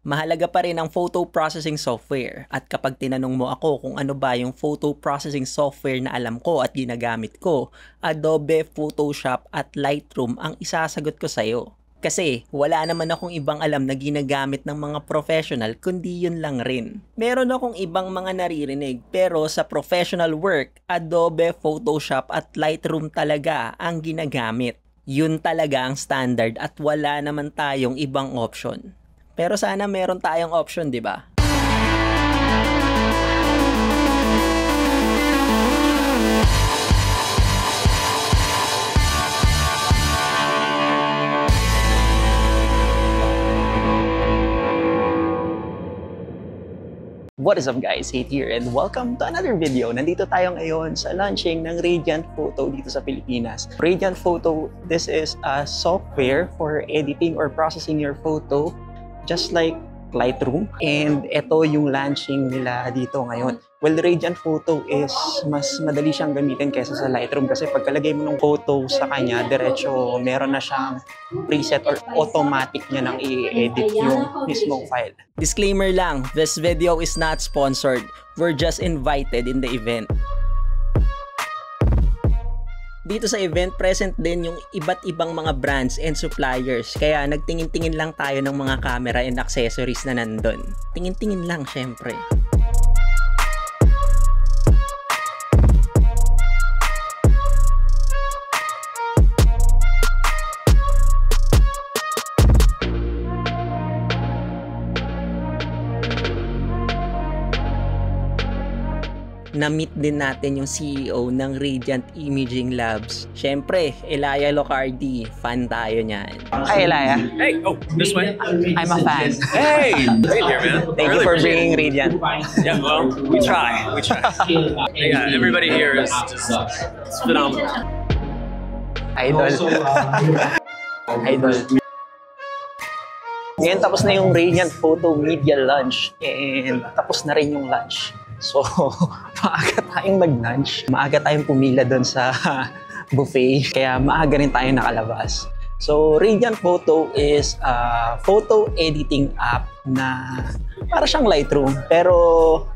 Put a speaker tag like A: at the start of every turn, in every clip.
A: mahalaga pa rin ang photo processing software. At kapag tinanong mo ako kung ano ba yung photo processing software na alam ko at ginagamit ko, Adobe Photoshop at Lightroom ang isasagot ko sa'yo. Kasi wala naman akong ibang alam na ginagamit ng mga professional kundi yun lang rin. Meron akong ibang mga naririnig pero sa professional work, Adobe Photoshop at Lightroom talaga ang ginagamit. Yun talaga ang standard at wala naman tayong ibang option. Pero sana meron tayong option, di ba? What is up guys, Hate here and welcome to another video. Nandito tayo ngayon sa launching ng Radiant Photo dito sa Pilipinas. Radiant Photo, this is a software for editing or processing your photo just like Lightroom. And ito yung launching nila dito ngayon. Well, Radiant Photo is mas madali siyang gamitin kaysa sa Lightroom kasi pagkalagay mo ng photo sa kanya, diretso meron na siyang preset or automatic niya nang i-edit yung mismong file. Disclaimer lang, this video is not sponsored. We're just invited in the event. Dito sa event, present din yung iba't ibang mga brands and suppliers. Kaya nagtingin-tingin lang tayo ng mga camera and accessories na nandun. Tingin-tingin lang, syempre. Na-meet din natin yung CEO ng Radiant Imaging Labs. Siyempre, Elia Locardi. Fan tayo niyan. Hi, Elia.
B: Hey, oh, this way.
A: I'm a fan.
B: Hey, great here, man.
A: Thank you for bringing Radiant.
B: Yeah, well, we try. Yeah, everybody here is just it's phenomenal.
A: Idol. Idol. Ngayon, tapos na yung Radiant Photo Media Launch and tapos na rin yung lunch. So, maaga tayong nag-lunch. Maaga tayong pumila doon sa buffet. Kaya maaga rin tayo nakalabas. So, Radiant Photo is a photo editing app na para siyang Lightroom. Pero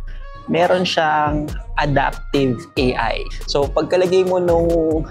A: meron siyang adaptive AI. So, pagkalagay mo nung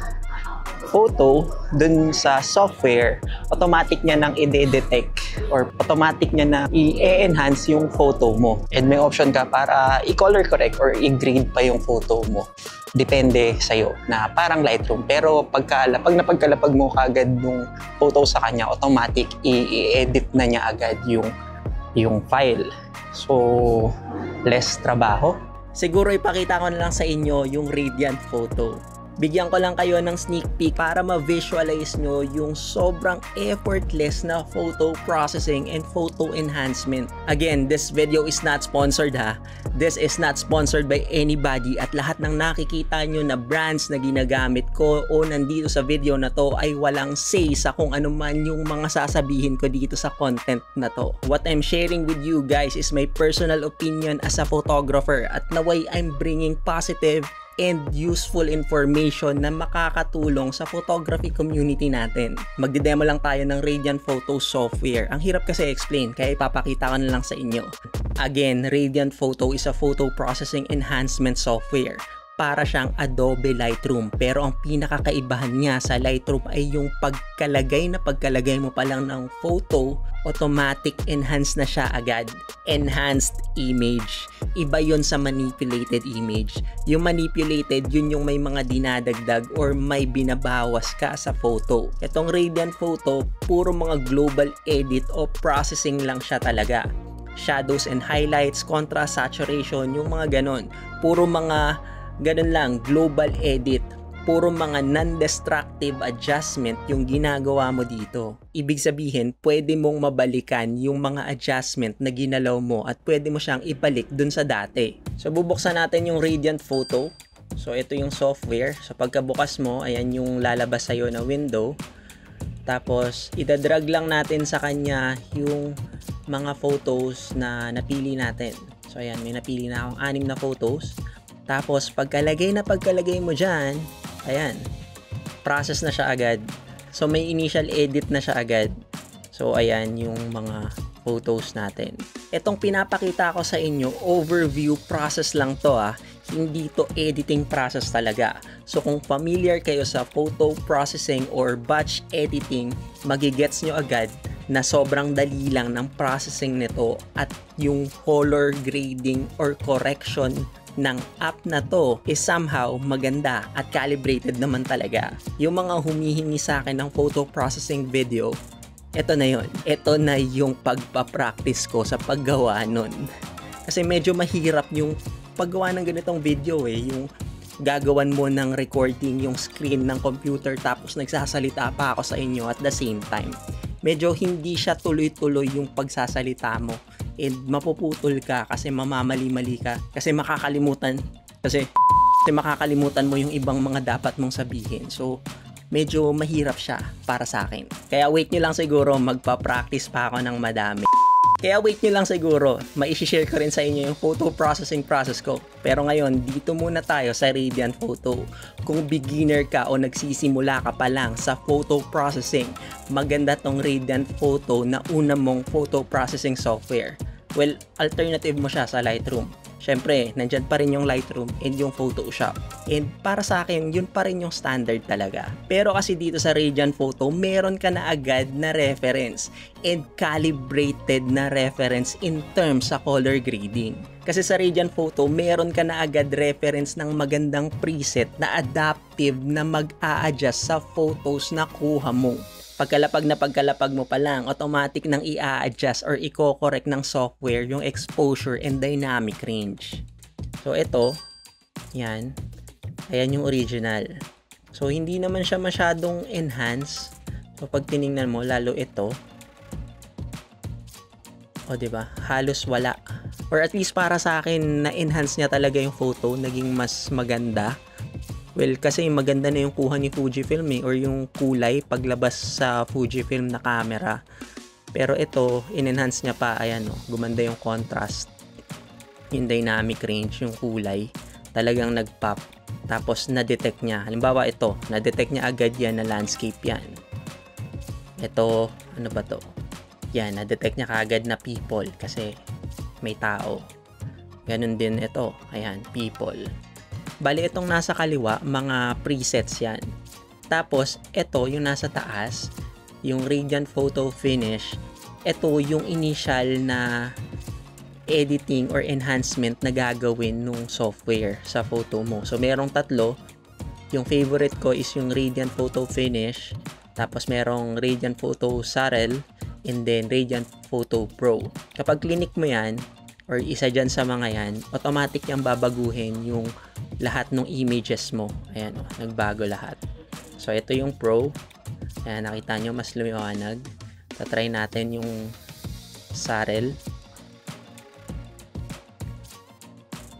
A: photo dun sa software, automatic niya nang i-detect or automatic niya na i-enhance yung photo mo. And may option ka para i-color correct or i-grade pa yung photo mo. Depende sa'yo na parang Lightroom. Pero pagkalapag mo kagad yung photo sa kanya, automatic i-edit na niya agad yung file. So, less trabaho. Siguro ipakita ko na lang sa inyo yung Radiant Photo. Bigyan ko lang kayo ng sneak peek para ma-visualize nyo yung sobrang effortless na photo processing and photo enhancement. Again, this video is not sponsored ha. This is not sponsored by anybody at lahat ng nakikita nyo na brands na ginagamit ko o nandito sa video na to ay walang say sa kung ano man yung mga sasabihin ko dito sa content na to. What I'm sharing with you guys is my personal opinion as a photographer at naway I'm bringing positive and useful information na makakatulong sa photography community natin. Magde-demo lang tayo ng Radiant Photo software. Ang hirap kasi explain, kaya ipapakita ko na lang sa inyo. Again, Radiant Photo is a photo processing enhancement software. Para siyang Adobe Lightroom. Pero ang pinakakaibahan niya sa Lightroom ay yung pagkalagay mo pa lang ng photo, automatic enhance na siya agad. Enhanced image. Iba yon sa manipulated image. Yung manipulated, yun yung may mga dinadagdag or may binabawas ka sa photo. Itong Radiant Photo, puro mga global edit o processing lang siya talaga. Shadows and highlights, contrast, saturation, yung mga ganon. Puro mga ganun lang, global edit. Puro mga non-destructive adjustment yung ginagawa mo dito. Ibig sabihin, pwede mong mabalikan yung mga adjustment na ginalaw mo at pwede mo siyang ibalik dun sa dati. So, bubuksan natin yung Radiant Photo. So, ito yung software. So, pagkabukas mo, ayan yung lalabas sa'yo na window. Tapos, idadrag lang natin sa kanya yung mga photos na napili natin. So, ayan, may napili na akong 6 na photos. Tapos, pagkalagay mo dyan, ayan, process na siya agad. So, may initial edit na siya agad. So, ayan yung mga photos natin. Itong pinapakita ko sa inyo, overview process lang to hindi to editing process talaga. So kung familiar kayo sa photo processing or batch editing, magigets nyo agad na sobrang dali lang ng processing nito at yung color grading or correction ng app na to is somehow maganda at calibrated naman talaga. Yung mga humihingi sa akin ng photo processing video, ito na yun. Ito na yung pagpa-practice ko sa paggawa nun. Kasi medyo mahirap yung paggawa ng ganitong video yung gagawan mo ng recording yung screen ng computer tapos nagsasalita pa ako sa inyo at the same time. Medyo hindi siya tuloy-tuloy yung pagsasalita mo and mapuputol ka kasi mamamali-mali ka kasi makakalimutan mo yung ibang mga dapat mong sabihin. So medyo mahirap siya para sa akin. Kaya wait nyo lang siguro, magpa-practice pa ako ng madami. Kaya wait nyo lang siguro, mai-share ko rin sa inyo yung photo processing process ko. Pero ngayon, dito muna tayo sa Radiant Photo. Kung beginner ka o nagsisimula ka pa lang sa photo processing, maganda tong Radiant Photo na una mong photo processing software. Well, alternative mo siya sa Lightroom. Syempre, nandyan pa rin yung Lightroom and yung Photoshop. And para sa akin, yun pa rin yung standard talaga. Pero kasi dito sa Radiant Photo, meron ka na agad na reference and calibrated na reference in terms sa color grading. Kasi sa Radiant Photo, meron ka na agad reference ng magandang preset na adaptive na mag-a-adjust sa photos na kuha mo. Pagkalapag mo pa lang, automatic nang i-adjust or i-correct ng software yung exposure and dynamic range. So ito, yan. Ayan yung original. So hindi naman siya masyadong enhance. So pag tiningnan mo, lalo ito. O diba? Halos wala. Or at least para sa akin, na-enhance niya talaga yung photo. Naging mas maganda. Well, kasi maganda na yung kuha ni Fujifilm or yung kulay paglabas sa Fujifilm na camera. Pero ito, in-enhance niya pa. Ayan gumanda yung contrast. Yung dynamic range, yung kulay. Talagang nag-pop. Tapos, na-detect niya. Halimbawa ito, na-detect niya agad yan na landscape yan. Ito, ano ba to? Yan, na-detect niya kaagad na people kasi may tao. Ganun din ito. Ayan, people. Bali, itong nasa kaliwa, mga presets yan. Tapos, ito, yung nasa taas, yung Radiant Photo Finish, ito yung initial na editing or enhancement na gagawin nung software sa photo mo. So, merong tatlo. Yung favorite ko is yung Radiant Photo Finish. Tapos, merong Radiant Photo Sarel. And then, Radiant Photo Pro. Kapag clinic mo yan, or isa dyan sa mga yan, automatic yung babaguhin yung lahat ng images mo. Ayan nagbago lahat. So, ito yung Pro. Ayan, nakita nyo, mas lumiwanag. Tatry natin yung Sarel.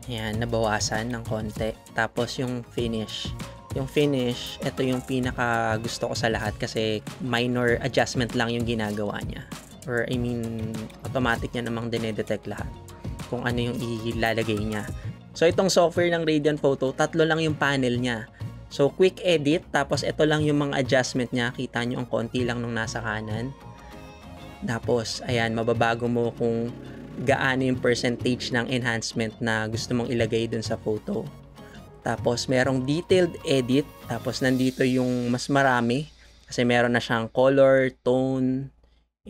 A: Ayan, nabawasan ng konti. Tapos, yung Finish. Yung Finish, ito yung pinaka gusto ko sa lahat kasi minor adjustment lang yung ginagawa niya. Or, I mean, automatic niya namang dinedetect lahat kung ano yung ilalagay niya. So, itong software ng Radiant Photo, tatlo lang yung panel niya. So, quick edit, tapos ito lang yung mga adjustment niya. Kita nyo ang konti lang nung nasa kanan. Tapos, ayan, mababago mo kung gaano yung percentage ng enhancement na gusto mong ilagay dun sa photo. Tapos, merong detailed edit. Tapos, nandito yung mas marami. Kasi meron na siyang color, tone,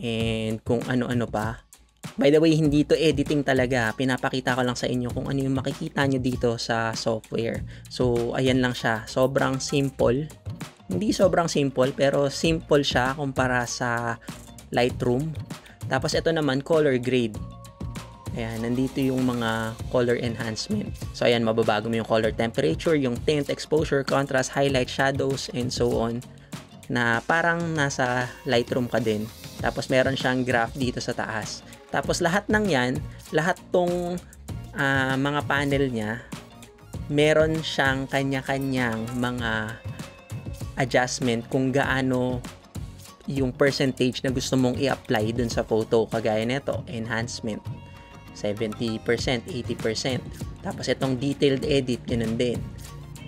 A: and kung ano-ano pa. By the way, hindi to editing talaga. Pinapakita ko lang sa inyo kung ano yung makikita nyo dito sa software. So, ayan lang siya. Sobrang simple. Hindi sobrang simple, pero simple siya kumpara sa Lightroom. Tapos, ito naman, color grade. Ayan, nandito yung mga color enhancement. So, ayan, mababago mo yung color temperature, yung tint, exposure, contrast, highlight, shadows, and so on. Na parang nasa Lightroom ka din. Tapos, meron siyang graph dito sa taas. Tapos lahat ng yan, lahat tong mga panel niya, meron siyang kanya-kanyang mga adjustment kung gaano yung percentage na gusto mong i-apply dun sa photo. Kagaya nito, enhancement, 70%, 80%. Tapos itong detailed edit, ganun din.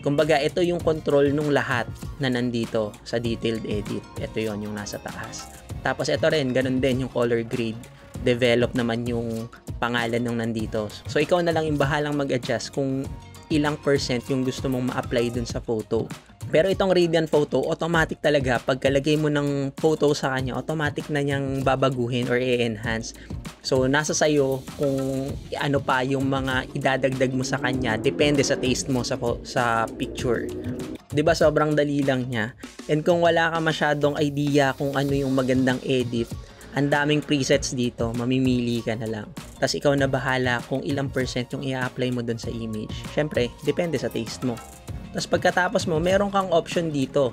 A: Kumbaga, ito yung control nung lahat na nandito sa detailed edit. Ito yon yung nasa taas. Tapos ito rin, ganun din yung color grade. develop naman yung pangalan ng nandito. So ikaw na lang yung bahalang mag-adjust kung ilang percent yung gusto mong ma-apply dun sa photo. Pero itong Radiant Photo, automatic talaga, pagkalagay mo ng photo sa kanya, automatic na niyang babaguhin or i-enhance. So, nasa sayo kung ano pa yung mga idadagdag mo sa kanya, depende sa taste mo sa picture. 'Di ba sobrang dali lang niya? And kung wala ka masyadong idea kung ano yung magandang edit, ang daming presets dito, mamimili ka na lang. Tapos ikaw na bahala kung ilang percent yung i-apply mo dun sa image. Syempre, depende sa taste mo. Tapos pagkatapos mo, meron kang option dito.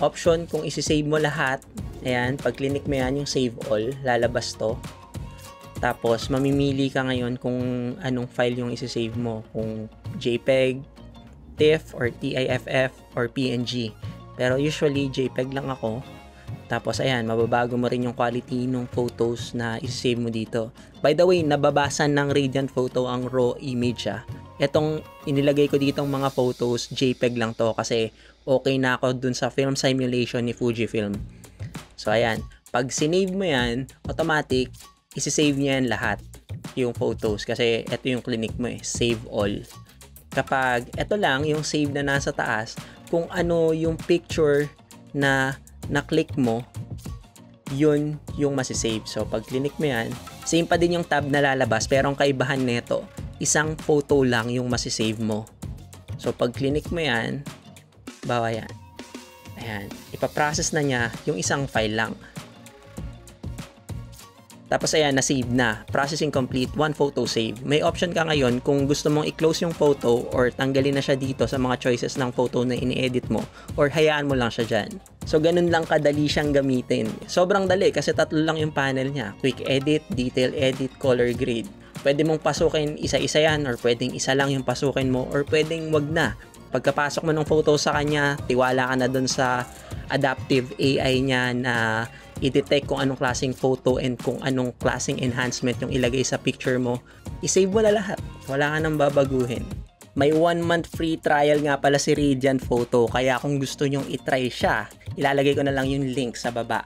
A: Option kung isi-save mo lahat. Ayan, pag clinic mo yan, yung save all, lalabas to. Tapos, mamimili ka ngayon kung anong file yung isi-save mo. Kung JPEG, TIFF, or TIFF, or PNG. Pero usually, JPEG lang ako. Tapos, ayan, mababago mo rin yung quality ng photos na isi-save mo dito. By the way, nababasan ng Radiant Photo ang raw image Etong inilagay ko ditong mga photos, JPEG lang to kasi okay na ako dun sa film simulation ni Fujifilm. So ayan, pag sinave mo yan, automatic, isi-save niya yan lahat, yung photos. Kasi ito yung clinic mo save all. Kapag ito lang, yung save na nasa taas, kung ano yung picture na na-click mo, yun yung masisave. So pag clinic mo yan, same pa din yung tab na lalabas, pero ang kaibahan nito, isang photo lang yung masisave mo. So, pag clinic mo yan, bawa yan. Ayan. Ipaprocess na niya yung isang file lang. Tapos, ayan, na-save na. Processing complete, one photo save. May option ka ngayon kung gusto mong i-close yung photo or tanggalin na siya dito sa mga choices ng photo na ini-edit mo or hayaan mo lang siya dyan. So, ganun lang kadali siyang gamitin. Sobrang dali kasi tatlo lang yung panel niya. Quick edit, detail edit, color grade. Pwede mong pasukin isa-isa yan or pwedeng isa lang yung pasukin mo or pwedeng wag na. Pagkapasok mo ng photo sa kanya, tiwala ka na dun sa adaptive AI niya na i-detect kung anong klaseng photo and kung anong klaseng enhancement yung ilagay sa picture mo. I-save mo na lahat. Wala ka nang babaguhin. May 1 month free trial nga pala si Radiant Photo kaya kung gusto nyong itry siya, ilalagay ko na lang yung link sa baba.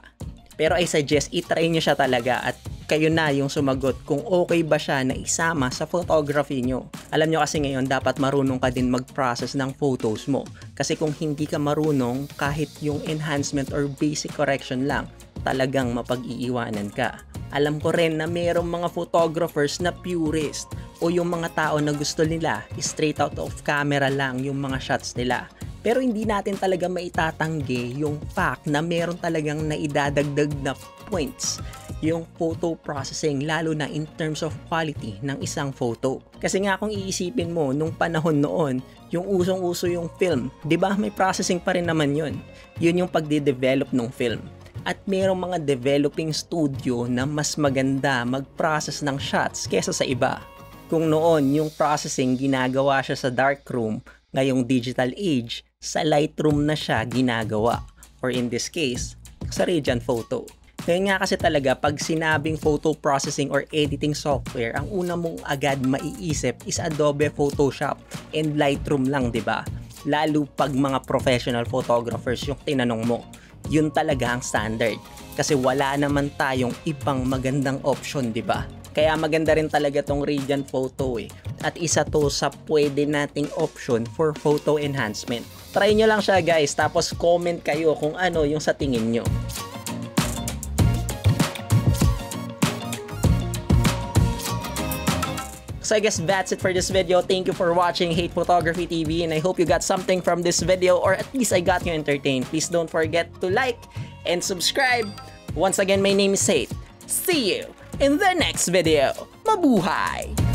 A: Pero I suggest itry nyo siya talaga at kayo na yung sumagot kung okay ba siya na isama sa photography nyo. Alam nyo kasi ngayon dapat marunong ka din mag-process ng photos mo. Kasi kung hindi ka marunong, kahit yung enhancement or basic correction lang, talagang mapag-iiwanan ka. Alam ko rin na mayroong mga photographers na purist o yung mga tao na gusto nila straight out of camera lang yung mga shots nila. Pero hindi natin talaga maitatanggi yung fact na meron talagang naidadagdag na points yung photo processing lalo na in terms of quality ng isang photo. Kasi nga kung iisipin mo nung panahon noon, yung usong-uso yung film, 'di ba? May processing pa rin naman 'yun. 'Yun yung pagde-develop ng film. At mayroong mga developing studio na mas maganda mag-process ng shots kesa sa iba. Kung noon yung processing ginagawa siya sa darkroom, ngayong digital age, sa Lightroom na siya ginagawa. Or in this case, sa Radiant Photo. Ngayon nga kasi talaga pag sinabing photo processing or editing software, ang una mong agad maiisip is Adobe Photoshop and Lightroom lang, 'di ba? Lalo pag mga professional photographers yung tinanong mo. Yun talaga ang standard kasi wala naman tayong ibang magandang option, 'di ba? Kaya maganda rin talaga tong Radiant Photo At isa to sa pwede nating option for photo enhancement. Try nyo lang siya guys, tapos comment kayo kung ano yung sa tingin nyo. So I guess that's it for this video. Thank you for watching Hate Photography TV and I hope you got something from this video or at least I got you entertained. Please don't forget to like and subscribe. Once again, my name is Hate. See you in the next video. Mabuhay!